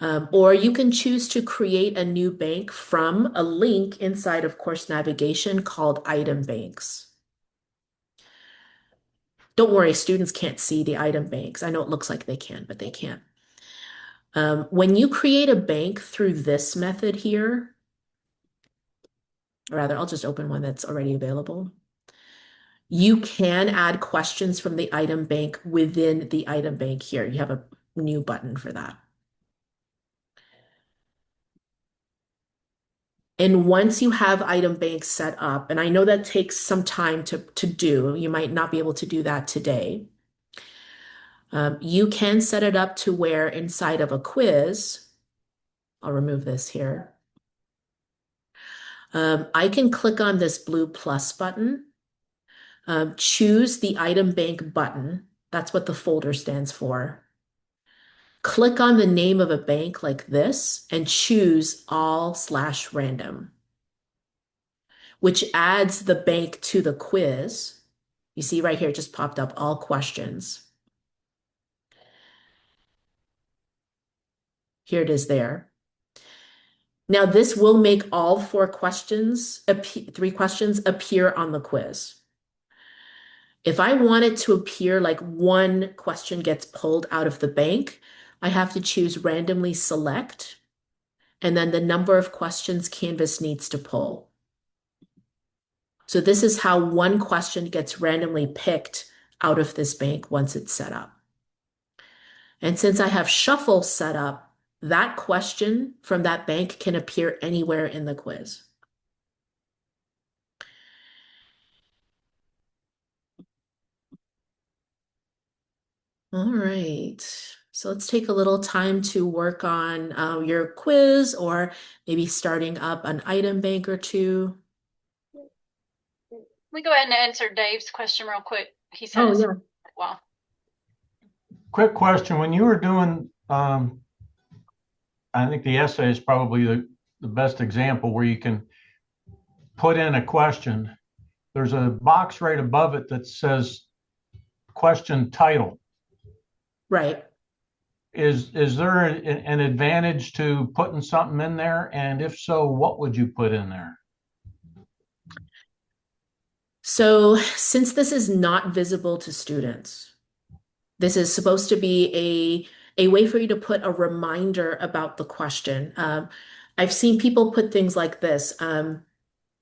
Or you can choose to create a new bank from a link inside of course navigation called item banks. Don't worry, students can't see the item banks. I know it looks like they can, but they can't. When you create a bank through this method here, or rather, I'll just open one that's already available. You can add questions from the item bank within the item bank here. You have a new button for that. And once you have item banks set up, and I know that takes some time to do, you might not be able to do that today. You can set it up to where inside of a quiz, I'll remove this here. I can click on this blue plus button, choose the item bank button. That's what the folder stands for. Click on the name of a bank like this and choose all/random, which adds the bank to the quiz. You see right here, it just popped up all questions. Here it is there. Now this will make all three questions appear on the quiz. If I want it to appear like one question gets pulled out of the bank, I have to choose randomly select, and then the number of questions Canvas needs to pull. So this is how one question gets randomly picked out of this bank once it's set up. And since I have shuffle set up, that question from that bank can appear anywhere in the quiz. All right. So let's take a little time to work on your quiz or maybe starting up an item bank or two. We go ahead and answer Dave's question real quick. He said Oh, it's yeah. well. Quick question. When you were doing, I think the essay is probably the best example where you can put in a question. There's a box right above it that says question title. Right. Is there an advantage to putting something in there? And if so, what would you put in there? So since this is not visible to students, this is supposed to be a way for you to put a reminder about the question. I've seen people put things like this,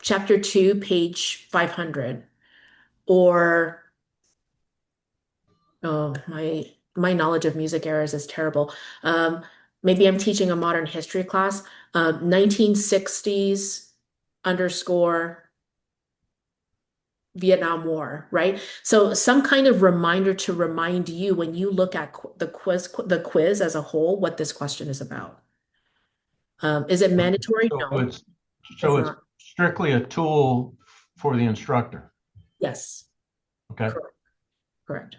chapter 2, page 500, or oh, my knowledge of music errors is terrible. Maybe I'm teaching a modern history class, 1960s underscore Vietnam War, right? So some kind of reminder to remind you when you look at the quiz as a whole, what this question is about. Is it mandatory? So No, it's it's so it's not. strictly a tool for the instructor. Yes, Okay. correct. Correct.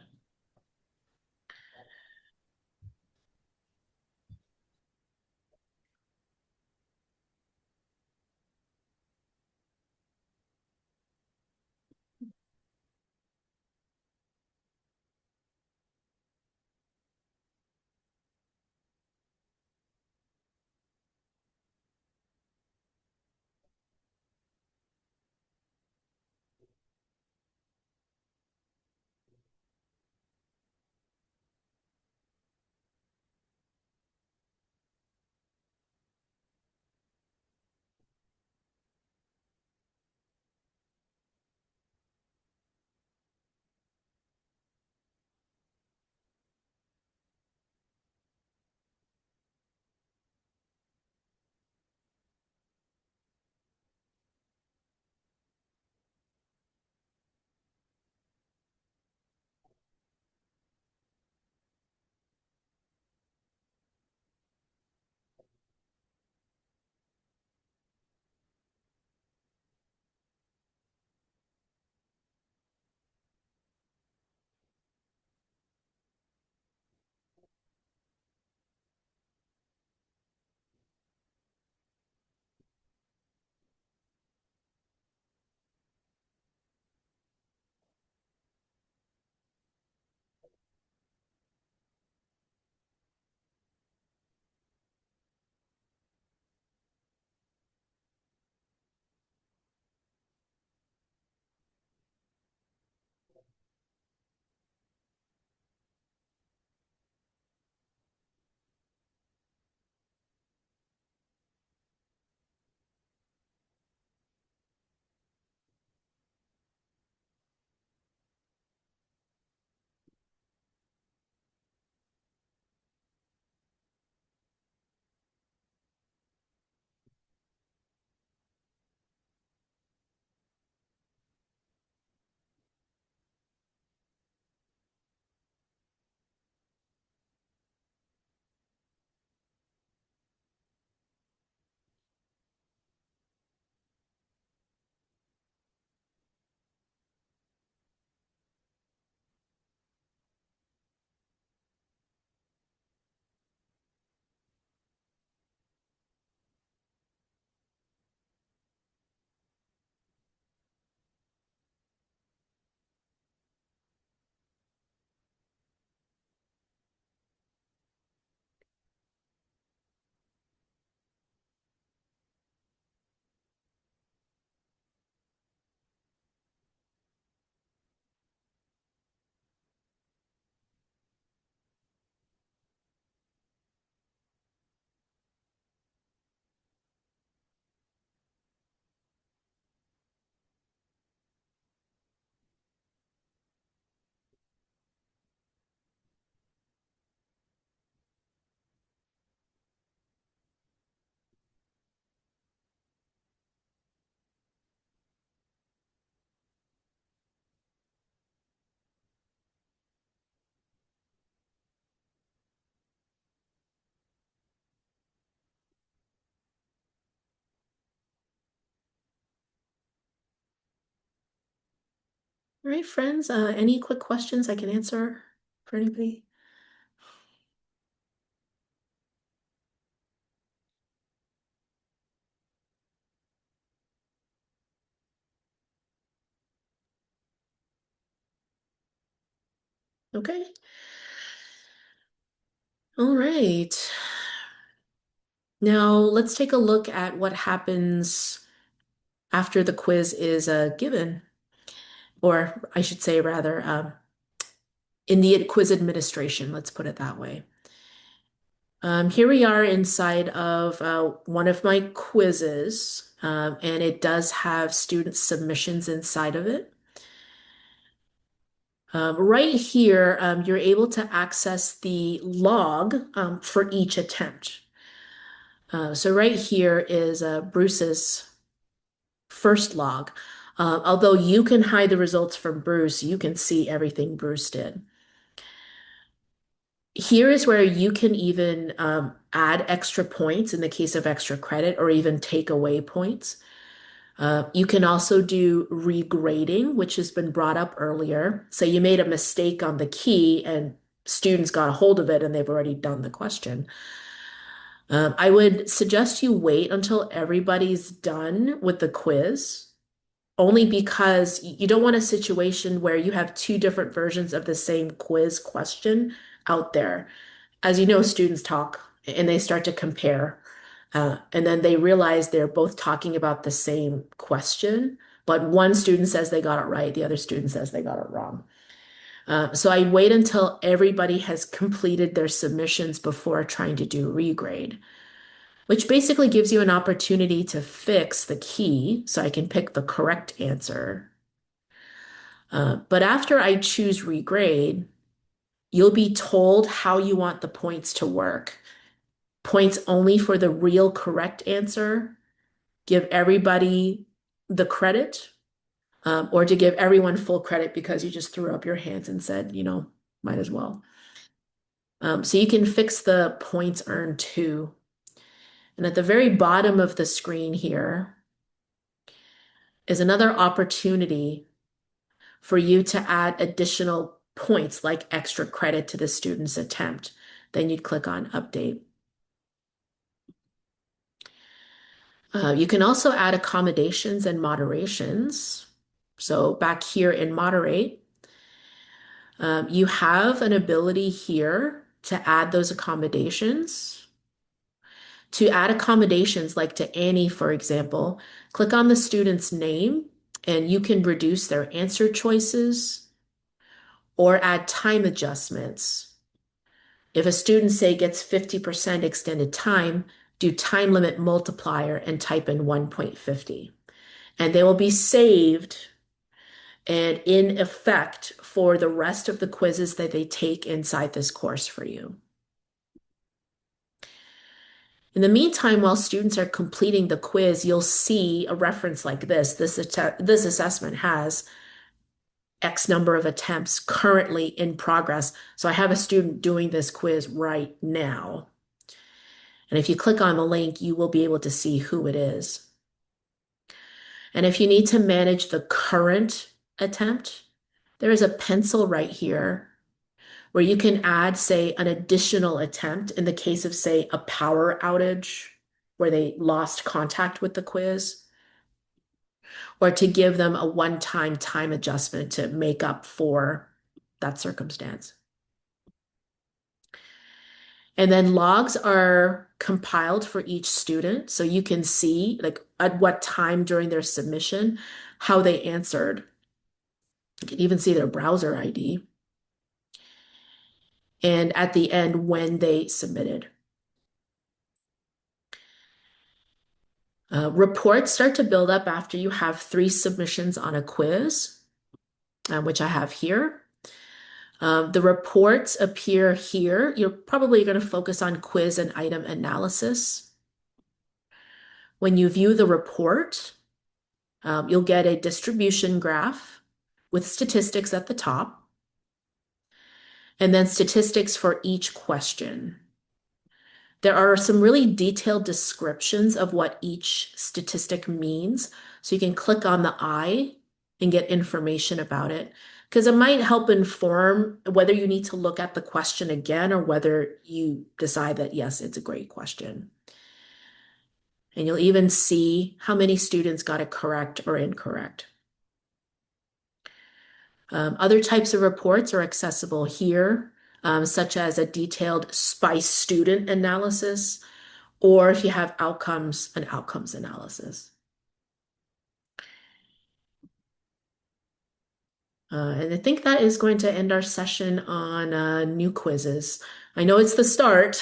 All right, friends, any quick questions I can answer for anybody? Okay. All right. Now let's take a look at what happens after the quiz is given, or I should say rather, in the quiz administration, let's put it that way. Here we are inside of one of my quizzes, and it does have student submissions inside of it. Right here, you're able to access the log for each attempt. So right here is Bruce's first log. Although you can hide the results from Bruce, you can see everything Bruce did. Here is where you can even add extra points in the case of extra credit or even take away points. You can also do regrading, which has been brought up earlier. So you made a mistake on the key and students got a hold of it and they've already done the question. I would suggest you wait until everybody's done with the quiz, only because you don't want a situation where you have two different versions of the same quiz question out there. As you know, students talk and they start to compare. And then they realize they're both talking about the same question, but one student says they got it right, the other student says they got it wrong. So I wait until everybody has completed their submissions before trying to do regrade, which basically gives you an opportunity to fix the key so I can pick the correct answer. But after I choose regrade, you'll be told how you want the points to work. Points only for the real correct answer, give everybody the credit, or to give everyone full credit because you just threw up your hands and said, might as well. So you can fix the points earned too. And at the very bottom of the screen here is another opportunity for you to add additional points like extra credit to the student's attempt. Then you'd click on update. You can also add accommodations and moderations. So back here in moderate, you have an ability here to add those accommodations. To add accommodations like to Annie, for example, click on the student's name and you can reduce their answer choices or add time adjustments. If a student, say, gets 50% extended time, do time limit multiplier and type in 1.50. And they will be saved and in effect for the rest of the quizzes that they take inside this course for you. In the meantime, while students are completing the quiz, you'll see a reference like this. This assessment has X number of attempts currently in progress. So I have a student doing this quiz right now. And if you click on the link, you will be able to see who it is. And if you need to manage the current attempt, there is a pencil right here where you can add, say, an additional attempt in the case of, say, a power outage where they lost contact with the quiz, or to give them a one-time time adjustment to make up for that circumstance. And then logs are compiled for each student. So you can see like at what time during their submission, how they answered. You can even see their browser ID. And at the end, when they submitted. Reports start to build up after you have 3 submissions on a quiz, which I have here. The reports appear here. You're probably going to focus on quiz and item analysis. When you view the report, you'll get a distribution graph with statistics at the top, and then statistics for each question. There are some really detailed descriptions of what each statistic means. So you can click on the eye and get information about it. Because it might help inform whether you need to look at the question again or whether you decide that, yes, it's a great question. And you'll even see how many students got it correct or incorrect. Other types of reports are accessible here, such as a detailed SPICE student analysis, or if you have outcomes, an outcomes analysis. And I think that is going to end our session on new quizzes. I know it's the start.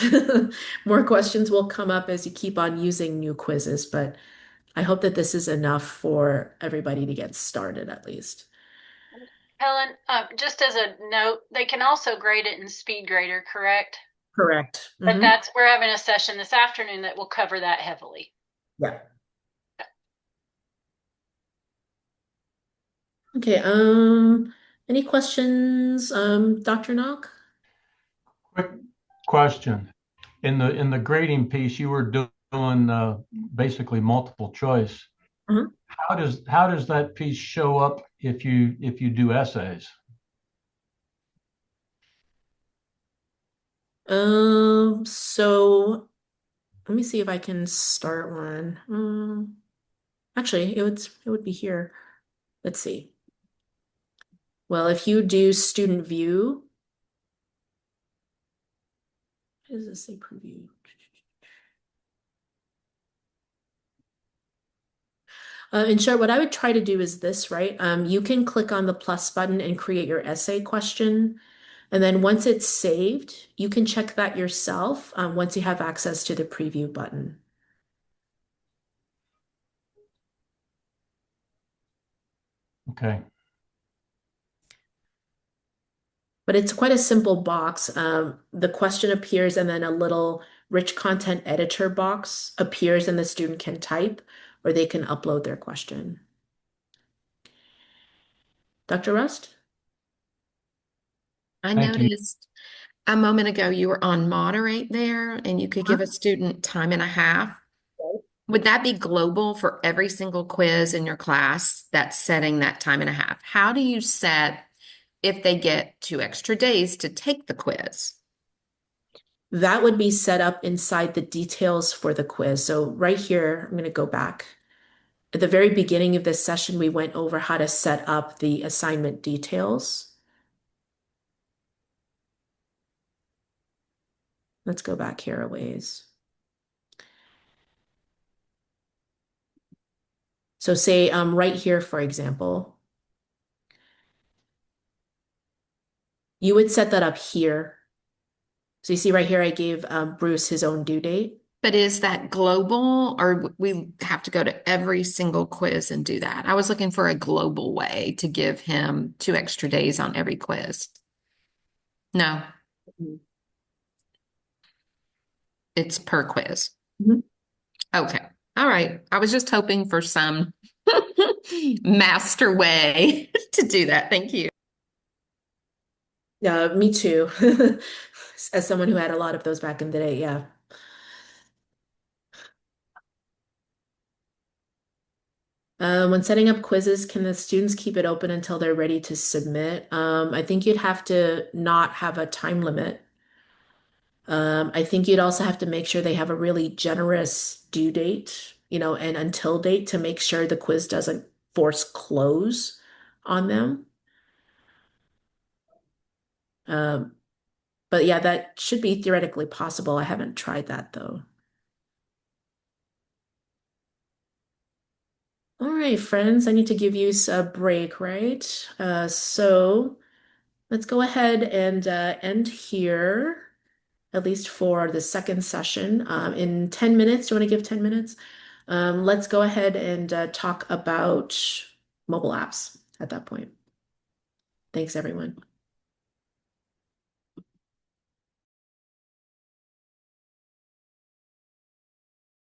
More questions will come up as you keep on using new quizzes, but I hope that this is enough for everybody to get started at least. Helen, just as a note, they can also grade it in SpeedGrader, correct? Correct. But we're having a session this afternoon that will cover that heavily. Yeah. Okay, any questions, Dr. Knock? Quick question. In the grading piece, you were doing basically multiple choice. Mhm. How does that piece show up if you do essays? So let me see if I can start one. Actually, it would be here. Let's see. Well, if you do student view, what does this say preview? In short, what I would try to do is this, right? You can click on the plus button and create your essay question. And then once it's saved, you can check that yourself once you have access to the preview button. Okay. But it's quite a simple box. The question appears and then a little rich content editor box appears and the student can type or they can upload their question. Dr. Rust? I Thank you. noticed a moment ago you were on moderate there and you could give a student time and a half. Would that be global for every single quiz in your class that's setting that time and a half? How do you set if they get 2 extra days to take the quiz? That would be set up inside the details for the quiz. So right here, I'm going to go back. At the very beginning of this session, we went over how to set up the assignment details. Let's go back here a ways. So say right here, for example, you would set that up here. So you see right here, I gave Bruce his own due date. But is that global or we have to go to every single quiz and do that? I was looking for a global way to give him 2 extra days on every quiz. No, it's per quiz. Mhm. Okay. All right. I was just hoping for some master way to do that. Thank you. Yeah, me too. As someone who had a lot of those back in the day, yeah. When setting up quizzes, can the students keep it open until they're ready to submit? I think you'd have to not have a time limit. I think you'd also have to make sure they have a really generous due date, and until date to make sure the quiz doesn't force close on them. But yeah, that should be theoretically possible. I haven't tried that though. All right, friends, I need to give you a break, right? So let's go ahead and end here, at least for the second session. In 10 minutes, do you want to give 10 minutes? Let's go ahead and talk about mobile apps at that point. Thanks, everyone.